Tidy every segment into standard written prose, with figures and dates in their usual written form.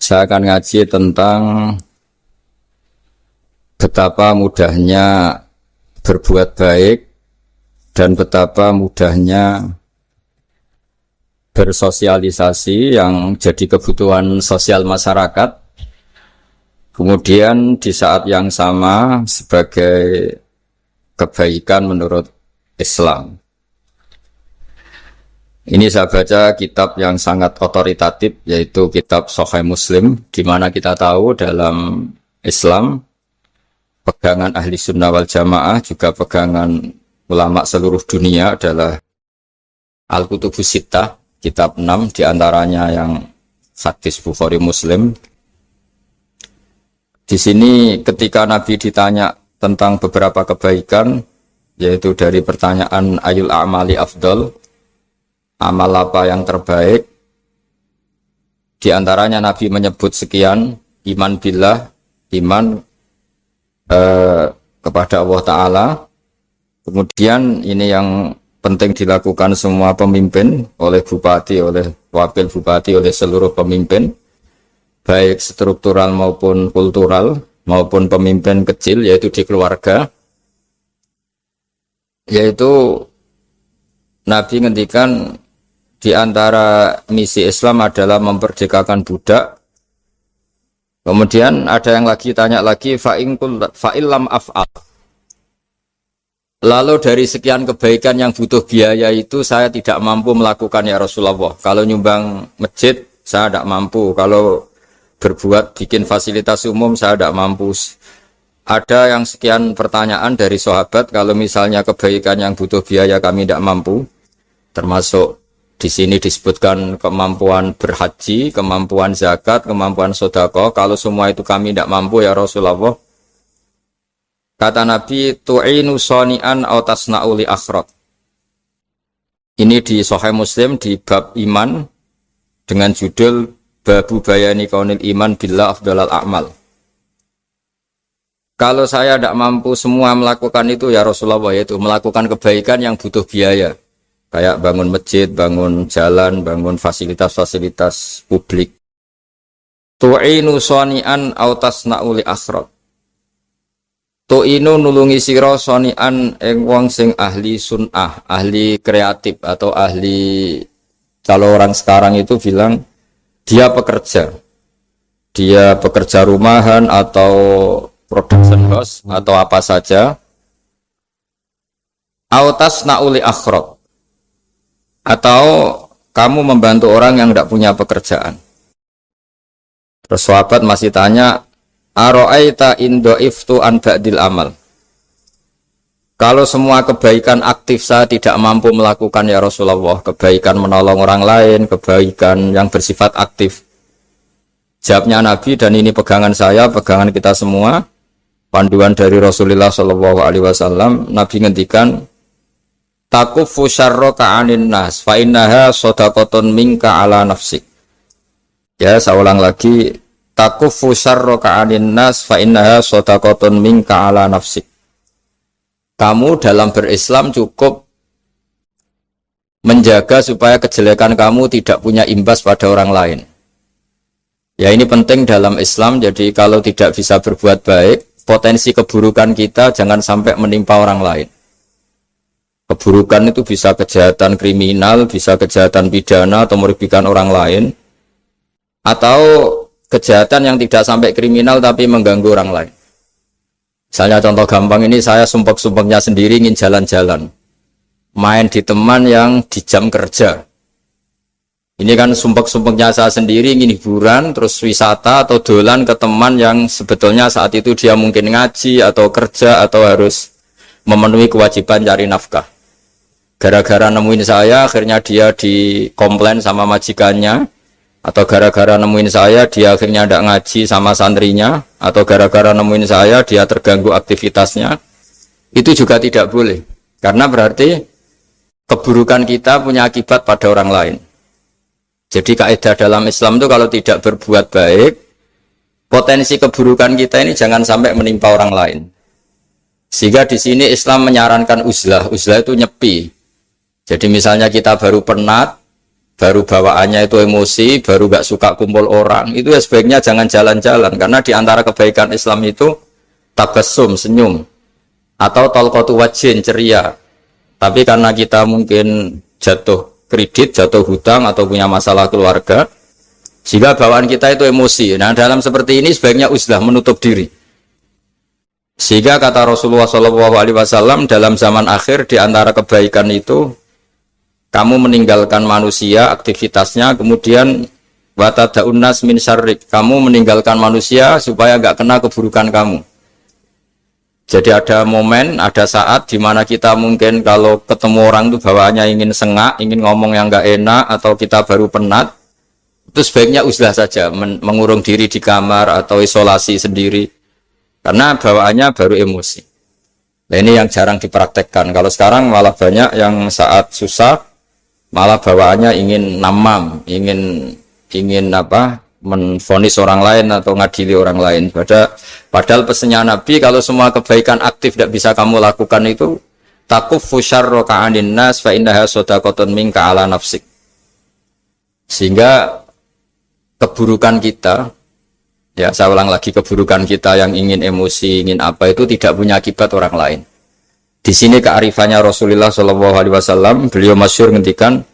Saya akan ngaji tentang betapa mudahnya berbuat baik dan betapa mudahnya bersosialisasi yang jadi kebutuhan sosial masyarakat. Kemudian di saat yang sama sebagai kebaikan menurut Islam. Ini saya baca kitab yang sangat otoritatif, yaitu kitab Sahih Muslim, di mana kita tahu dalam Islam pegangan ahli sunnah wal jamaah juga pegangan ulama seluruh dunia adalah Al-Kutubus Sittah, kitab 6 diantaranya yang hadis Bukhari Muslim. Di sini ketika Nabi ditanya tentang beberapa kebaikan, yaitu dari pertanyaan ayul a'mali afdal, amal apa yang terbaik, di antaranya Nabi menyebut sekian: iman billah, iman kepada Allah Ta'ala. Kemudian ini yang penting dilakukan semua pemimpin, oleh bupati, oleh wakil bupati, oleh seluruh pemimpin, baik struktural maupun kultural, maupun pemimpin kecil, yaitu di keluarga. Yaitu Nabi ngendikan di antara misi Islam adalah memperdekakan budak. Kemudian ada yang lagi tanya lagi, fa'illam af'al. Lalu dari sekian kebaikan yang butuh biaya itu saya tidak mampu melakukan ya Rasulullah. Kalau nyumbang masjid saya tidak mampu. Kalau berbuat bikin fasilitas umum saya tidak mampu. Ada yang sekian pertanyaan dari sahabat, kalau misalnya kebaikan yang butuh biaya kami tidak mampu, termasuk di sini disebutkan kemampuan berhaji, kemampuan zakat, kemampuan sedekah. Kalau semua itu kami tidak mampu ya Rasulullah. Kata Nabi, tu'inu soni'an aw tasna'u li akhraq. Ini di Sahih Muslim di bab iman dengan judul Babu Bayani Kaunil Iman Billah Afdalal A'mal. Kalau saya tidak mampu semua melakukan itu ya Rasulullah, yaitu melakukan kebaikan yang butuh biaya. Kayak bangun masjid, bangun jalan, bangun fasilitas-fasilitas publik. Tu'inu soni'an aw tasna'u li akhraq. Tu'inu nulungi sira soni'an ing wong sing ahli sun'ah, ahli kreatif atau ahli, kalau orang sekarang itu bilang dia pekerja. Dia pekerja rumahan atau production house atau apa saja. Aw tasna'u li akhraq. Atau kamu membantu orang yang tidak punya pekerjaan. Terus sahabat masih tanya, aro'aita indo'iftu an ba'dil amal. Kalau semua kebaikan aktif saya tidak mampu melakukan ya Rasulullah, kebaikan menolong orang lain, kebaikan yang bersifat aktif. Jawabnya Nabi, dan ini pegangan saya, pegangan kita semua, panduan dari Rasulullah SAW, Nabi ngendikan, takufu syarroka anin nas fa innaha shadaqatun minka ala nafsik. Ya, saya ulang lagi, takufu syarroka anin nas fa innaha shadaqatun minka ala nafsik. Kamu dalam berislam cukup menjaga supaya kejelekan kamu tidak punya imbas pada orang lain. Ya, ini penting dalam Islam. Jadi kalau tidak bisa berbuat baik, potensi keburukan kita jangan sampai menimpa orang lain. Keburukan itu bisa kejahatan kriminal, bisa kejahatan pidana atau merugikan orang lain, atau kejahatan yang tidak sampai kriminal tapi mengganggu orang lain. Misalnya contoh gampang ini, saya sumpek-sumpeknya sendiri ingin jalan-jalan, main di teman yang di jam kerja. Ini kan sumpek-sumpeknya saya sendiri ingin hiburan, terus wisata atau dolan ke teman yang sebetulnya saat itu dia mungkin ngaji atau kerja atau harus memenuhi kewajiban cari nafkah. Gara-gara nemuin saya, akhirnya dia dikomplain sama majikannya, atau gara-gara nemuin saya, dia akhirnya tidak ngaji sama santrinya, atau gara-gara nemuin saya, dia terganggu aktivitasnya. Itu juga tidak boleh, karena berarti keburukan kita punya akibat pada orang lain. Jadi kaidah dalam Islam itu kalau tidak berbuat baik, potensi keburukan kita ini jangan sampai menimpa orang lain. Sehingga di sini Islam menyarankan uzlah. Uzlah itu nyepi. Jadi misalnya kita baru penat, baru bawaannya itu emosi, baru gak suka kumpul orang, itu ya sebaiknya jangan jalan-jalan, karena di antara kebaikan Islam itu tabassum, senyum, atau talqatu wajhin, ceria. Tapi karena kita mungkin jatuh kredit, jatuh hutang, atau punya masalah keluarga, sehingga bawaan kita itu emosi. Nah, dalam seperti ini sebaiknya uzlah, menutup diri. Sehingga kata Rasulullah SAW dalam zaman akhir, di antara kebaikan itu kamu meninggalkan manusia, aktivitasnya, kemudian watada'un nas min syarrik, kamu meninggalkan manusia supaya nggak kena keburukan kamu. Jadi ada momen, ada saat di mana kita mungkin kalau ketemu orang itu bawaannya ingin sengak, ingin ngomong yang nggak enak, atau kita baru penat, itu sebaiknya uzlah saja, mengurung diri di kamar atau isolasi sendiri, karena bawaannya baru emosi. Nah, ini yang jarang dipraktekkan. Kalau sekarang malah banyak yang saat susah malah bawaannya ingin namam, ingin menvonis orang lain atau ngadili orang lain. Padahal pesannya Nabi, kalau semua kebaikan aktif tidak bisa kamu lakukan itu, takuffu syarra ka'anin nas fa innaha shadaqatun minka ala nafsik. Sehingga keburukan kita, ya saya ulang lagi, keburukan kita yang ingin emosi, ingin apa, itu tidak punya akibat orang lain. Di sini kearifannya Rasulullah SAW, beliau masyhur ngendikan,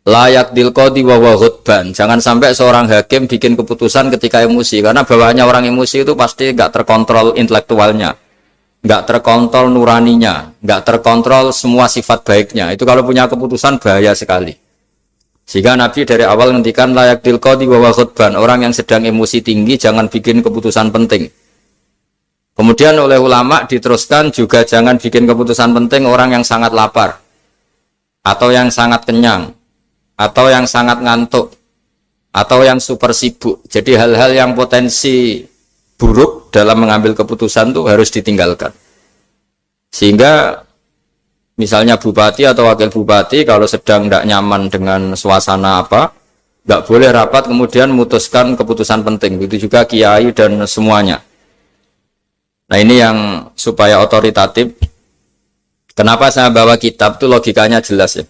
layak dilqodi wa ghadban. Jangan sampai seorang hakim bikin keputusan ketika emosi, karena bawaannya orang emosi itu pasti nggak terkontrol intelektualnya, nggak terkontrol nuraninya, nggak terkontrol semua sifat baiknya. Itu kalau punya keputusan bahaya sekali. Sehingga Nabi dari awal ngendikan layak dilqodi wa ghadban. Orang yang sedang emosi tinggi jangan bikin keputusan penting. Kemudian oleh ulama diteruskan juga jangan bikin keputusan penting orang yang sangat lapar, atau yang sangat kenyang, atau yang sangat ngantuk, atau yang super sibuk. Jadi hal-hal yang potensi buruk dalam mengambil keputusan itu harus ditinggalkan. Sehingga misalnya bupati atau wakil bupati kalau sedang tidak nyaman dengan suasana apa, nggak boleh rapat kemudian memutuskan keputusan penting. Begitu juga kiai dan semuanya. Nah, ini yang supaya otoritatif. Kenapa saya bawa kitab itu logikanya jelas ya.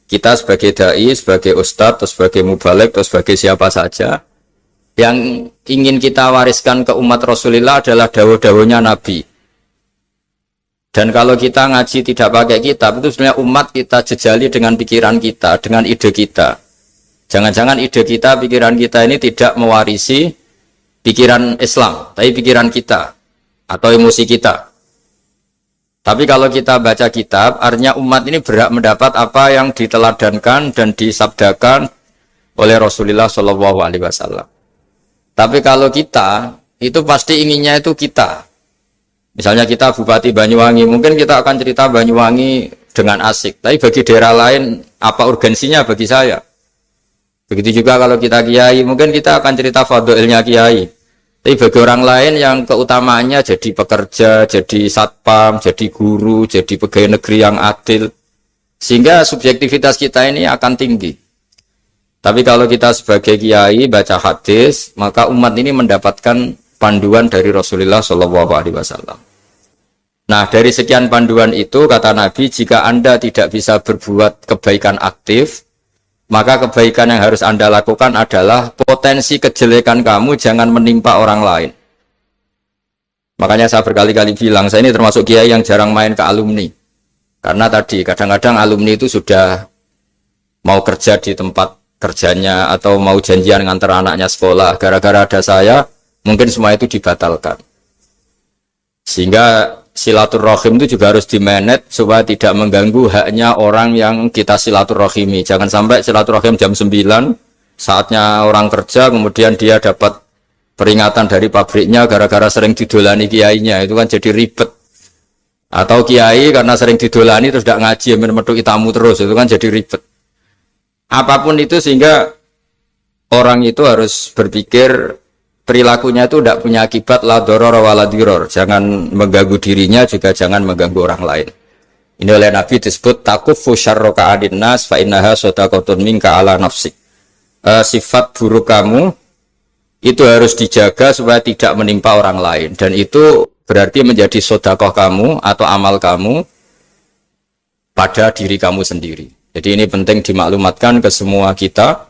Kita sebagai dai, sebagai ustadz, atau sebagai mubalek, atau sebagai siapa saja, yang ingin kita wariskan ke umat Rasulullah adalah dawuh-dawuhnya Nabi. Dan kalau kita ngaji tidak pakai kitab, itu sebenarnya umat kita jejali dengan pikiran kita, dengan ide kita. Jangan-jangan ide kita, pikiran kita ini tidak mewarisi pikiran Islam, tapi pikiran kita atau emosi kita. Tapi kalau kita baca kitab, artinya umat ini berhak mendapat apa yang diteladankan dan disabdakan oleh Rasulullah SAW. Tapi kalau kita, itu pasti inginnya itu kita. Misalnya kita Bupati Banyuwangi, mungkin kita akan cerita Banyuwangi dengan asik. Tapi bagi daerah lain, apa urgensinya bagi saya? Begitu juga kalau kita kiai, mungkin kita akan cerita fadhilnya kiai. Tapi bagi orang lain yang keutamaannya jadi pekerja, jadi satpam, jadi guru, jadi pegawai negeri yang adil. Sehingga subjektivitas kita ini akan tinggi. Tapi kalau kita sebagai kiai baca hadis, maka umat ini mendapatkan panduan dari Rasulullah SAW. Nah, dari sekian panduan itu, kata Nabi, jika Anda tidak bisa berbuat kebaikan aktif, maka kebaikan yang harus Anda lakukan adalah potensi kejelekan kamu jangan menimpa orang lain. Makanya saya berkali-kali bilang, saya ini termasuk kiai yang jarang main ke alumni. Karena tadi, kadang-kadang alumni itu sudah mau kerja di tempat kerjanya, atau mau janjian ngantar anaknya sekolah. Gara-gara ada saya, mungkin semua itu dibatalkan. Sehingga silaturahim itu juga harus dimanage supaya tidak mengganggu haknya orang yang kita silaturahimi. Jangan sampai silaturahim jam 9, saatnya orang kerja, kemudian dia dapat peringatan dari pabriknya gara-gara sering didolani kiainya. Itu kan jadi ribet. Atau kiai karena sering didolani terus tidak ngaji, meduk tamu terus, itu kan jadi ribet. Apapun itu, sehingga orang itu harus berpikir perilakunya itu tidak punya akibat la doror wala diror. Jangan mengganggu dirinya, juga jangan mengganggu orang lain. Ini oleh Nabi disebut takuffu syarra ka'adin nas fa innaha shadaqatun minka ala nafsik. Sifat buruk kamu itu harus dijaga supaya tidak menimpa orang lain, dan itu berarti menjadi sedekah kamu atau amal kamu pada diri kamu sendiri. Jadi ini penting dimaklumatkan ke semua kita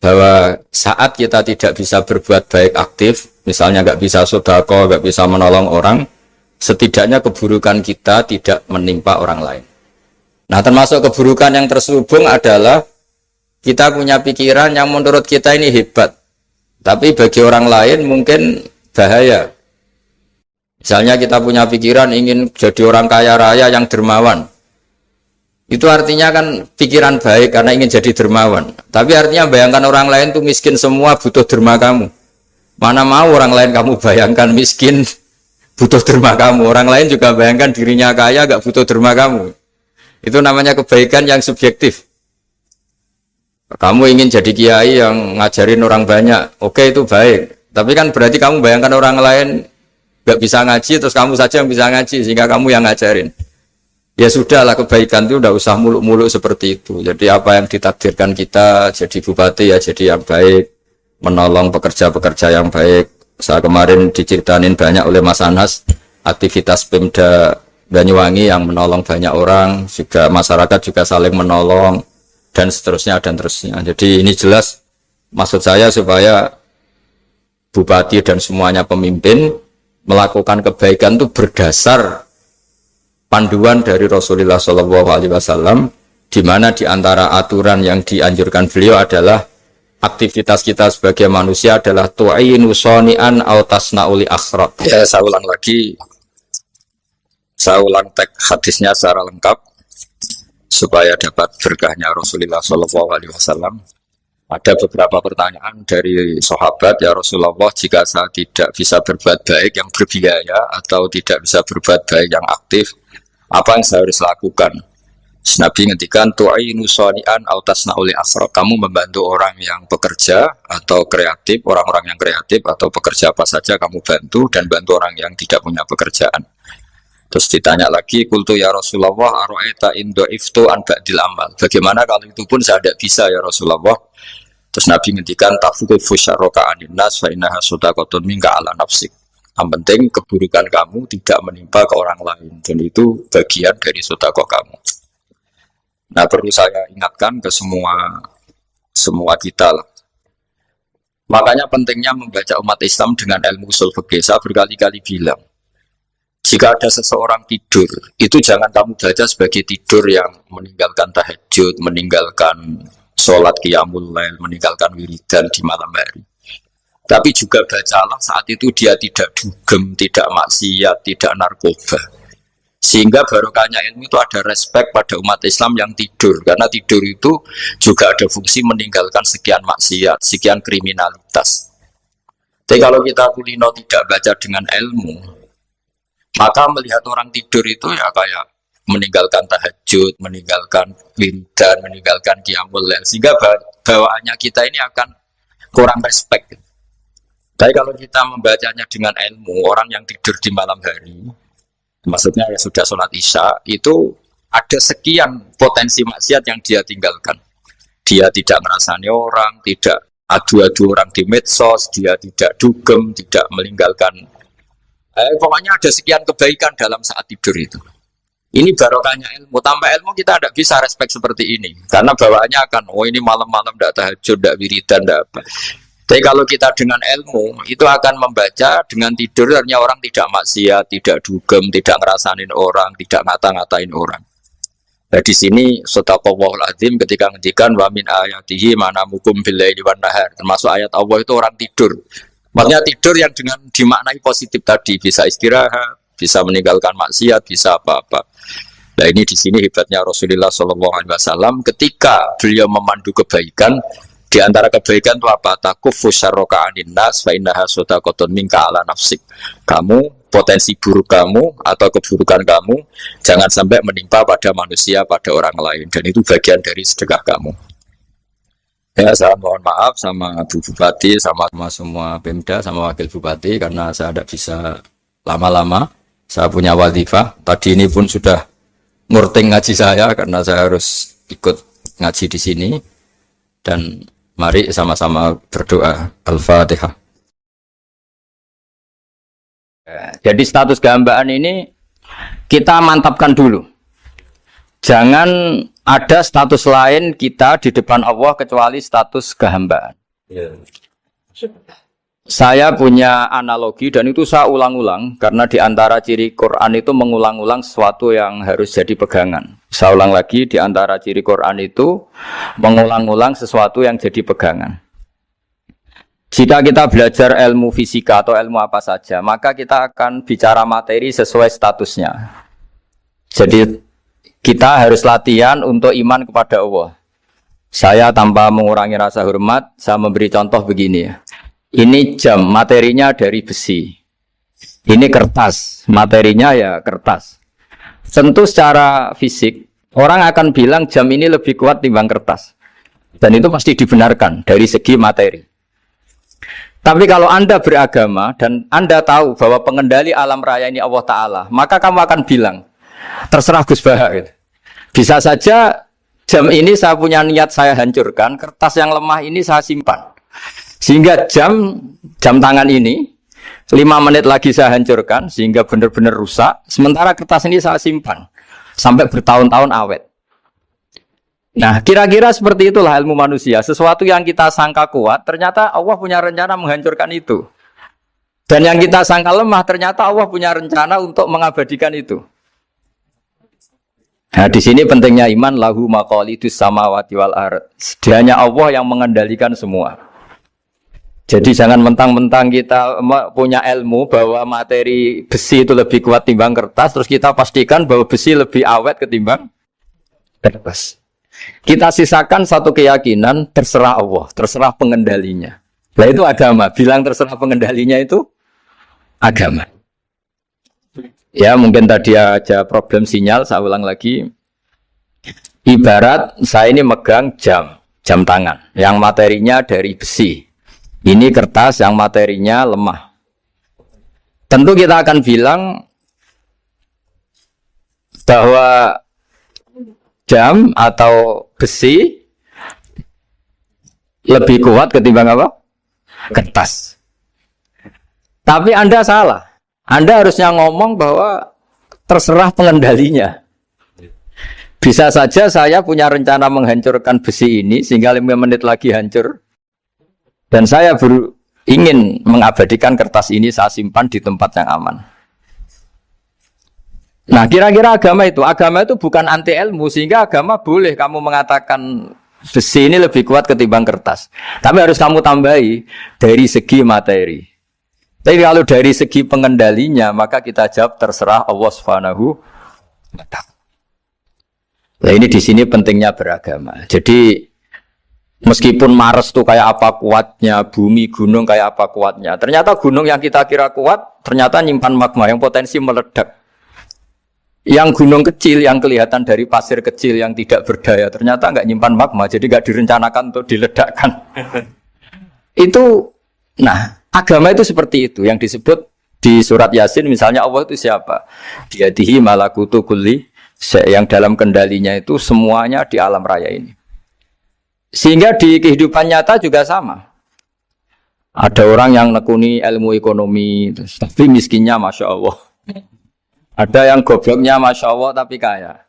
bahwa saat kita tidak bisa berbuat baik aktif, misalnya nggak bisa sedekah, nggak bisa menolong orang, setidaknya keburukan kita tidak menimpa orang lain. Nah, termasuk keburukan yang terselubung adalah kita punya pikiran yang menurut kita ini hebat, tapi bagi orang lain mungkin bahaya. Misalnya kita punya pikiran ingin jadi orang kaya raya yang dermawan. Itu artinya kan pikiran baik karena ingin jadi dermawan. Tapi artinya bayangkan orang lain tuh miskin semua butuh derma kamu. Mana mau orang lain kamu bayangkan miskin butuh derma kamu. Orang lain juga bayangkan dirinya kaya gak butuh derma kamu. Itu namanya kebaikan yang subjektif. Kamu ingin jadi kiai yang ngajarin orang banyak. Oke, itu baik. Tapi kan berarti kamu bayangkan orang lain gak bisa ngaji terus kamu saja yang bisa ngaji sehingga kamu yang ngajarin. Ya sudahlah, kebaikan itu udah usah muluk-muluk seperti itu. Jadi apa yang ditakdirkan kita jadi bupati ya jadi yang baik, menolong pekerja-pekerja yang baik. Saya kemarin diceritain banyak oleh Mas Anas aktivitas Pemda Banyuwangi yang menolong banyak orang, juga masyarakat juga saling menolong dan seterusnya dan terusnya. Jadi ini jelas maksud saya supaya bupati dan semuanya pemimpin melakukan kebaikan itu berdasar panduan dari Rasulullah SAW, di mana di antara aturan yang dianjurkan beliau adalah aktivitas kita sebagai manusia adalah tu'inu soni'an au tasna'uli akhrat. Ya, saya ulang lagi, saya ulang teks hadisnya secara lengkap supaya dapat berkahnya Rasulullah SAW. Ada beberapa pertanyaan dari sahabat, ya Rasulullah, jika saya tidak bisa berbuat baik yang berbiaya atau tidak bisa berbuat baik yang aktif, apa yang saya harus lakukan? Nabi ngendikan tu'inu shani'an aw tasna'u li akhra. Kamu membantu orang yang bekerja atau kreatif, orang-orang yang kreatif atau pekerja apa saja kamu bantu, dan bantu orang yang tidak punya pekerjaan. Terus ditanya lagi, qultu ya Rasulullah ara'aita in dha'iftu an ba'dil amal. Bagaimana kalau itu pun saya tidak bisa ya Rasulullah? Terus Nabi ngendikan tafuqifu syarraka anin nas fa innaha shadaqatun minka ala nafsik. Yang penting keburukan kamu tidak menimpa ke orang lain, dan itu bagian dari sedekah kamu. Nah, perlu saya ingatkan ke semua kita lah. Makanya pentingnya membaca umat Islam dengan ilmu usul fikih. Saya berkali-kali bilang, jika ada seseorang tidur, itu jangan kamu baca sebagai tidur yang meninggalkan tahajud, meninggalkan sholat qiyamul lail, meninggalkan wiridan di malam hari. Tapi juga bacalah saat itu dia tidak dugem, tidak maksiat, tidak narkoba. Sehingga barokahnya ilmu itu ada respek pada umat Islam yang tidur. Karena tidur itu juga ada fungsi meninggalkan sekian maksiat, sekian kriminalitas. Tapi kalau kita kulino tidak baca dengan ilmu, maka melihat orang tidur itu ya kayak meninggalkan tahajud, meninggalkan wiridan, meninggalkan qiyamul lail. Sehingga bawaannya kita ini akan kurang respek. Tapi kalau kita membacanya dengan ilmu, orang yang tidur di malam hari, maksudnya ya sudah sholat isya, itu ada sekian potensi maksiat yang dia tinggalkan. Dia tidak ngerasani orang, tidak adu-adu orang di medsos, dia tidak dugem, tidak meninggalkan. Pokoknya ada sekian kebaikan dalam saat tidur itu. Ini barokahnya ilmu. Tanpa ilmu kita tidak bisa respect seperti ini. Karena bawaannya akan, oh ini malam-malam tidak tahajud, tidak wiridan, tidak apa. Tapi kalau kita dengan ilmu, itu akan membaca dengan tidur, artinya orang tidak maksiat, tidak dugem, tidak ngerasanin orang, tidak ngata-ngatain orang. Nah di sini Sadaqallahul Azim ketika ngendikan wa min ayatihi manamukum billaili wan nahar. Termasuk ayat Allah itu orang tidur. Maksudnya tidur yang dengan dimaknai positif tadi, bisa istirahat, bisa meninggalkan maksiat, bisa apa-apa. Nah ini di sini hebatnya Rasulullah SAW ketika beliau memandu kebaikan. Di antara kebaikan itu apa? Takufu syarroka anin nas fa innaha shadaqatun minka ala nafsik. Kamu, potensi buruk kamu atau keburukan kamu jangan sampai menimpa pada manusia, pada orang lain, dan itu bagian dari sedekah kamu. Ya, saya mohon maaf sama Bu Bupati, sama semua Pemda, sama Wakil Bupati karena saya tidak bisa lama-lama. Saya punya wadifah. Tadi ini pun sudah ngurting ngaji saya karena saya harus ikut ngaji di sini. Dan mari sama-sama berdoa. Al-Fatihah. Jadi status gambaan ini kita mantapkan dulu. Jangan ada status lain kita di depan Allah kecuali status kehambaan. Saya punya analogi dan itu saya ulang-ulang karena di antara ciri Quran itu mengulang-ulang sesuatu yang harus jadi pegangan. Saya ulang lagi, di antara ciri Quran itu mengulang-ulang sesuatu yang jadi pegangan. Jika kita belajar ilmu fisika atau ilmu apa saja, maka kita akan bicara materi sesuai statusnya. Jadi kita harus latihan untuk iman kepada Allah. Saya tanpa mengurangi rasa hormat, saya memberi contoh begini ya. Ini jam, materinya dari besi. Ini kertas, materinya ya kertas. Tentu secara fisik, orang akan bilang jam ini lebih kuat timbang kertas. Dan itu pasti dibenarkan dari segi materi. Tapi kalau Anda beragama dan Anda tahu bahwa pengendali alam raya ini Allah Ta'ala, maka kamu akan bilang, terserah Gus Baha. Gitu. Bisa saja jam ini saya punya niat saya hancurkan, kertas yang lemah ini saya simpan. Sehingga jam tangan ini 5 menit lagi saya hancurkan sehingga benar-benar rusak. Sementara kertas ini saya simpan sampai bertahun-tahun awet. Nah, kira-kira seperti itulah ilmu manusia. Sesuatu yang kita sangka kuat, ternyata Allah punya rencana menghancurkan itu. Dan yang kita sangka lemah, ternyata Allah punya rencana untuk mengabadikan itu. Nah, di sini pentingnya iman, lahu maqalidus samawati wal ardh. Hanya Allah yang mengendalikan semua. Jadi jangan mentang-mentang kita punya ilmu bahwa materi besi itu lebih kuat timbang kertas, terus kita pastikan bahwa besi lebih awet ketimbang kertas. Kita sisakan satu keyakinan, terserah Allah, terserah pengendalinya. Nah itu agama, bilang terserah pengendalinya itu agama. Ya mungkin tadi aja problem sinyal, saya ulang lagi. Ibarat saya ini megang jam tangan, yang materinya dari besi. Ini kertas yang materinya lemah. Tentu kita akan bilang bahwa jam atau besi lebih kuat ketimbang apa? Kertas. Tapi Anda salah. Anda harusnya ngomong bahwa terserah pengendalinya. Bisa saja saya punya rencana menghancurkan besi ini sehingga 5 menit lagi hancur. Dan saya ingin mengabadikan kertas ini saya simpan di tempat yang aman. Nah kira-kira agama itu bukan anti ilmu. Sehingga agama boleh kamu mengatakan besi ini lebih kuat ketimbang kertas. Tapi harus kamu tambahi dari segi materi. Tapi kalau dari segi pengendalinya maka kita jawab terserah Allah Subhanahu wa ta'ala. Nah ini di sini pentingnya beragama. Jadi meskipun Mars tuh kayak apa kuatnya, bumi, gunung kayak apa kuatnya. Ternyata gunung yang kita kira kuat, ternyata nyimpan magma yang potensi meledak. Yang gunung kecil, yang kelihatan dari pasir kecil yang tidak berdaya, ternyata nggak nyimpan magma, jadi nggak direncanakan untuk diledakkan. Itu, nah, agama itu seperti itu. Yang disebut di surat Yasin, misalnya Allah itu siapa? Biyadihi malakutu kulli, yang dalam kendalinya itu semuanya di alam raya ini. Sehingga di kehidupan nyata juga sama. Ada orang yang nekuni ilmu ekonomi, tapi miskinnya Masya Allah. Ada yang gobloknya Masya Allah tapi kaya.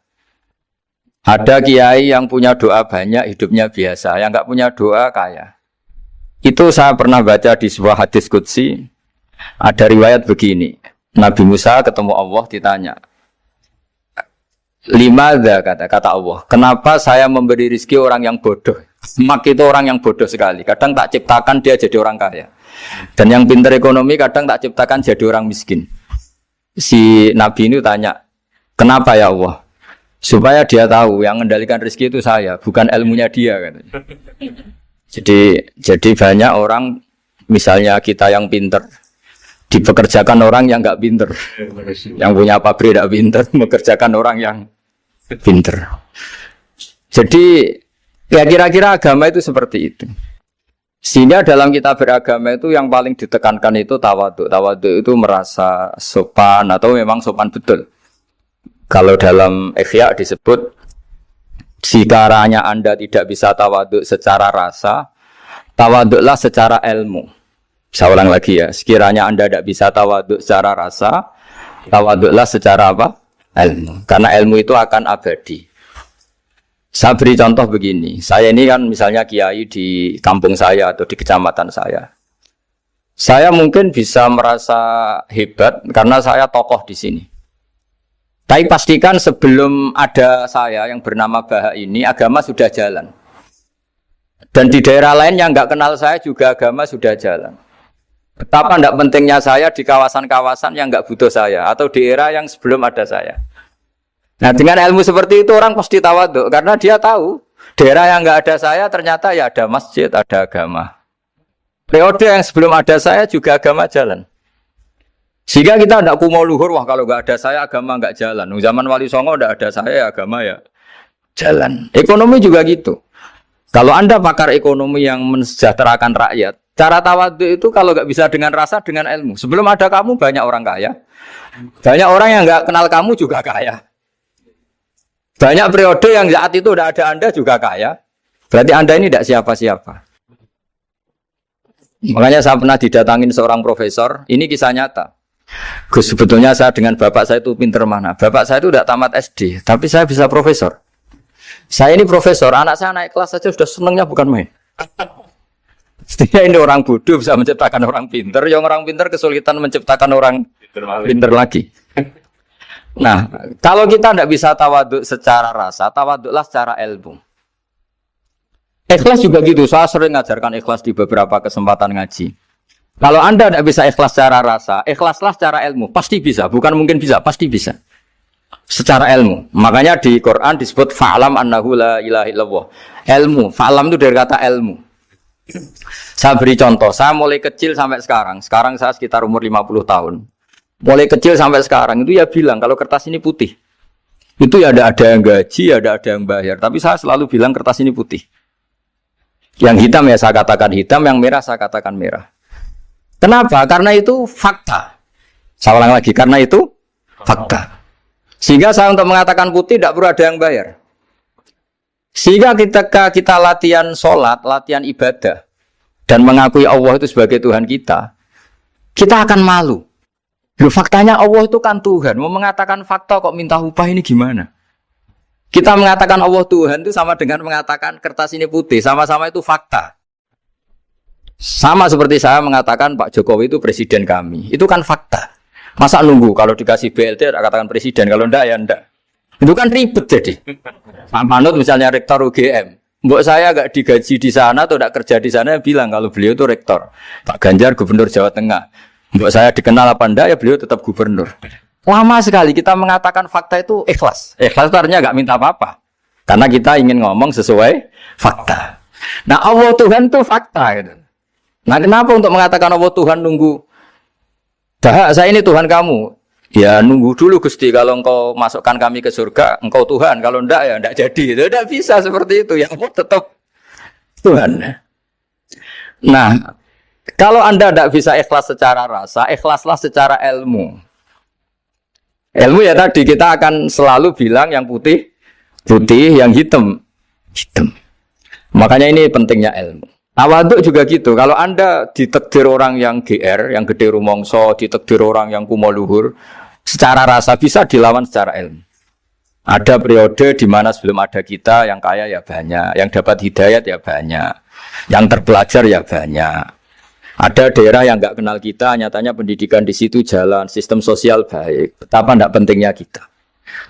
Ada kiai yang punya doa banyak, hidupnya biasa. Yang nggak punya doa kaya. Itu saya pernah baca di sebuah hadis qudsi. Ada riwayat begini. Nabi Musa ketemu Allah ditanya. Limadha kata Allah. Kenapa saya memberi rezeki orang yang bodoh? Mak itu orang yang bodoh sekali. Kadang tak ciptakan dia jadi orang kaya. Dan yang pintar ekonomi kadang tak ciptakan jadi orang miskin. Si Nabi ini tanya, kenapa ya Allah? Supaya dia tahu yang mengendalikan rezeki itu saya, bukan ilmunya dia. Katanya. Jadi banyak orang, misalnya kita yang pintar, dipekerjakan orang yang nggak pintar. Yang punya pabrik tidak pintar, mengerjakan orang yang pintar. Jadi ya kira-kira agama itu seperti itu. Sehingga dalam kita beragama itu yang paling ditekankan itu tawadhu. Tawadhu itu merasa sopan atau memang sopan betul. Kalau dalam Ihya disebut sekiranya Anda tidak bisa tawadhu secara rasa, tawadhulah secara ilmu. Saya ulang lagi ya, sekiranya Anda tidak bisa tawadhu secara rasa, tawadhulah secara apa? Ilmu. Karena ilmu itu akan abadi. Saya beri contoh begini, saya ini kan misalnya kiai di kampung saya atau di kecamatan saya. Saya mungkin bisa merasa hebat karena saya tokoh di sini. Tapi pastikan sebelum ada saya yang bernama Baha ini, agama sudah jalan. Dan di daerah lain yang nggak kenal saya juga agama sudah jalan. Betapa tidak pentingnya saya di kawasan-kawasan yang nggak butuh saya atau di era yang sebelum ada saya. Nah dengan ilmu seperti itu orang pasti tawaduk karena dia tahu daerah yang nggak ada saya ternyata ya ada masjid, ada agama. Periode yang sebelum ada saya juga agama jalan. Sehingga kita tidak kumo luhur, wah kalau nggak ada saya agama nggak jalan. Zaman Wali Songo tidak ada saya agama ya jalan. Ekonomi juga gitu. Kalau Anda pakar ekonomi yang mensejahterakan rakyat, cara tawaduk itu kalau nggak bisa dengan rasa, dengan ilmu. Sebelum ada kamu banyak orang kaya, banyak orang yang nggak kenal kamu juga kaya. Banyak periode yang saat itu udah ada Anda juga kaya. Berarti Anda ini tidak siapa-siapa. Makanya saya pernah didatangin seorang profesor. Ini kisah nyata. Gus, sebetulnya saya dengan bapak saya itu pinter mana? Bapak saya itu tidak tamat SD, tapi saya bisa profesor. Saya ini profesor, anak saya naik kelas saja sudah senangnya bukan main. Setidaknya ini orang bodoh bisa menciptakan orang pinter. Yang orang pinter kesulitan menciptakan orang pinter lagi. Nah, kalau kita tidak bisa tawaduk secara rasa, tawaduklah secara ilmu. Ikhlas juga gitu, saya sering ngajarkan ikhlas di beberapa kesempatan ngaji. Kalau Anda tidak bisa ikhlas secara rasa, ikhlaslah secara ilmu. Pasti bisa, bukan mungkin bisa, pasti bisa. Secara ilmu. Makanya di Quran disebut fa'lam annahu la ilaha illallah. Ilmu, fa'lam itu dari kata ilmu. Saya beri contoh, saya mulai kecil sampai sekarang. Sekarang saya sekitar umur 50 tahun. Mulai kecil sampai sekarang itu ya bilang kalau kertas ini putih. Itu ya ada yang gaji, ada yang bayar. Tapi saya selalu bilang kertas ini putih. Yang hitam ya saya katakan hitam, yang merah saya katakan merah. Kenapa? Karena itu fakta. Saya ulang lagi, karena itu fakta. Sehingga saya untuk mengatakan putih tidak perlu ada yang bayar. Sehingga ketika kita latihan sholat, latihan ibadah, dan mengakui Allah itu sebagai Tuhan kita akan malu. Loh, faktanya Allah itu kan Tuhan. Mau mengatakan fakta kok minta upah ini gimana? Kita mengatakan Allah Tuhan itu sama dengan mengatakan kertas ini putih. Sama-sama itu fakta. Sama seperti saya mengatakan Pak Jokowi itu presiden kami. Itu kan fakta. Masa nunggu kalau dikasih BLT katakan presiden, kalau enggak ya enggak. Itu kan ribet jadi. Pak Manut misalnya rektor UGM. Mbok saya enggak digaji di sana atau enggak kerja di sana bilang kalau beliau itu rektor. Pak Ganjar gubernur Jawa Tengah. Mbok saya dikenal apa enggak ya beliau tetap gubernur. Lama sekali kita mengatakan fakta itu ikhlas. Ikhlas itu artinya enggak minta apa-apa. Karena kita ingin ngomong sesuai fakta. Nah Allah Tuhan itu fakta gitu. Nah kenapa untuk mengatakan Allah Tuhan nunggu? Dah saya ini Tuhan kamu. Ya nunggu dulu Gusti, kalau engkau masukkan kami ke surga, engkau Tuhan. Kalau enggak ya enggak jadi. Tidak bisa seperti itu. Ya Allah tetap Tuhan. Nah, kalau Anda tidak bisa ikhlas secara rasa, ikhlaslah secara ilmu. Ilmu ya tadi kita akan selalu bilang yang putih, putih, yang hitam, hitam. Makanya ini pentingnya ilmu. Tawaduk juga gitu. Kalau Anda ditakdir orang yang GR, yang gede rumongso, ditakdir orang yang kumo luhur, secara rasa bisa dilawan secara ilmu. Ada periode di mana sebelum ada kita yang kaya ya banyak, yang dapat hidayat ya banyak, yang terpelajar ya banyak. Ada daerah yang nggak kenal kita, nyatanya pendidikan di situ jalan, sistem sosial baik. Betapa tidak pentingnya kita.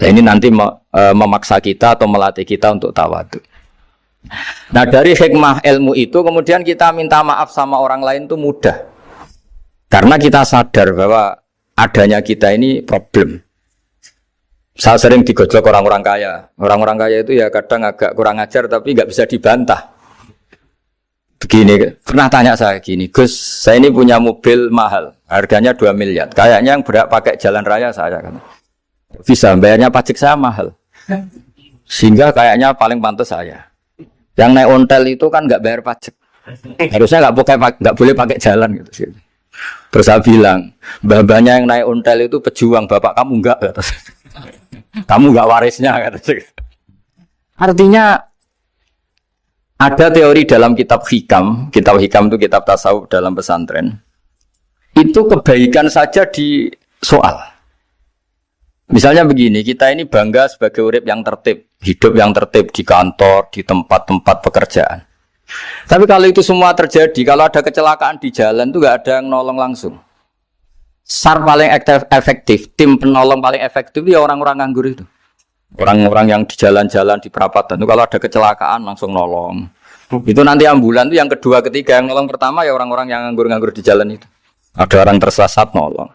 Nah ini nanti memaksa kita atau melatih kita untuk tawaduk. Nah dari hikmah ilmu itu kemudian kita minta maaf sama orang lain itu mudah. Karena kita sadar bahwa adanya kita ini problem. Saya sering digojlok orang-orang kaya. Orang-orang kaya itu ya kadang agak kurang ajar tapi nggak bisa dibantah. Begini, pernah tanya saya gini, Gus, saya ini punya mobil mahal, harganya 2 miliar. Kayaknya yang berak pakai jalan raya saya kan. Bisa, bayarnya pajak saya mahal. Sehingga kayaknya paling pantas saya. Yang naik ontel itu kan nggak bayar pajak. Harusnya nggak boleh pakai jalan gitu sih. Terus saya bilang, babanya yang naik ontel itu pejuang, bapak kamu enggak kata. Kamu enggak warisnya kata. Artinya ada teori dalam kitab hikam itu kitab tasawuf dalam pesantren. Itu kebaikan saja di soal. Misalnya begini, kita ini bangga sebagai urip yang tertib, hidup yang tertib di kantor, di tempat-tempat pekerjaan. Tapi kalau itu semua terjadi, kalau ada kecelakaan di jalan itu nggak ada yang nolong langsung. SAR paling efektif, tim penolong paling efektif ya orang-orang nganggur itu. Orang-orang yang di jalan-jalan di perapatan itu kalau ada kecelakaan langsung nolong. Itu nanti ambulan itu yang kedua, ketiga, yang nolong pertama ya orang-orang yang nganggur-nganggur di jalan itu. Ada orang tersesat nolong.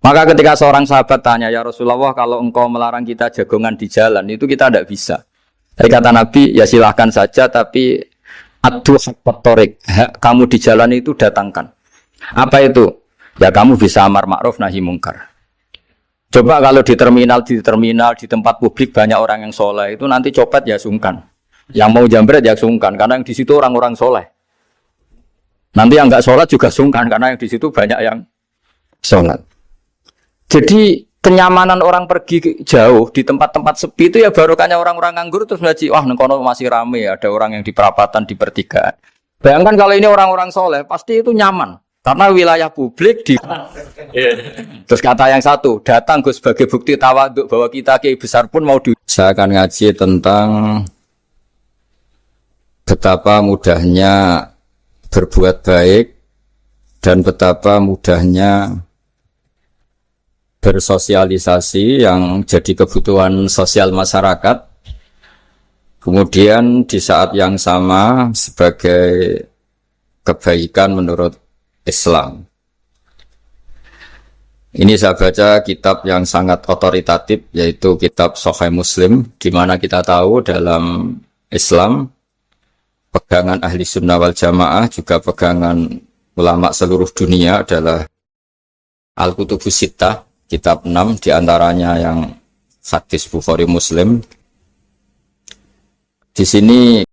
Maka ketika seorang sahabat tanya, ya Rasulullah, kalau engkau melarang kita jagongan di jalan itu kita tidak bisa. Tapi kata Nabi, ya silahkan saja, tapi adu haqq torik, kamu di jalan itu datangkan. Apa itu? Ya kamu bisa amar ma'ruf nahi mungkar. Coba kalau di terminal, di tempat publik banyak orang yang soleh, itu nanti copet ya sungkan. Yang mau jambret ya sungkan, karena yang di situ orang-orang soleh. Nanti yang nggak sholat juga sungkan, karena yang di situ banyak yang sholat. Jadi kenyamanan orang pergi jauh di tempat-tempat sepi itu ya barokahnya orang-orang nganggur terus ngaji, wah nengkono masih rame, ada orang yang di perapatan, di pertigaan. Bayangkan kalau ini orang-orang soleh, pasti itu nyaman. Karena wilayah publik di terus kata yang satu, datang Gus sebagai bukti tawaduk bahwa kita kiai besar pun mau di. Saya akan ngaji tentang betapa mudahnya berbuat baik dan betapa mudahnya bersosialisasi yang jadi kebutuhan sosial masyarakat. Kemudian di saat yang sama sebagai kebaikan menurut Islam. Ini saya baca kitab yang sangat otoritatif, yaitu kitab Sahih Muslim, di mana kita tahu dalam Islam pegangan ahli sunnah wal jamaah juga pegangan ulama seluruh dunia adalah Al-Kutubus Sittah, kitab 6 diantaranya yang hadis Bukhari Muslim. Di sini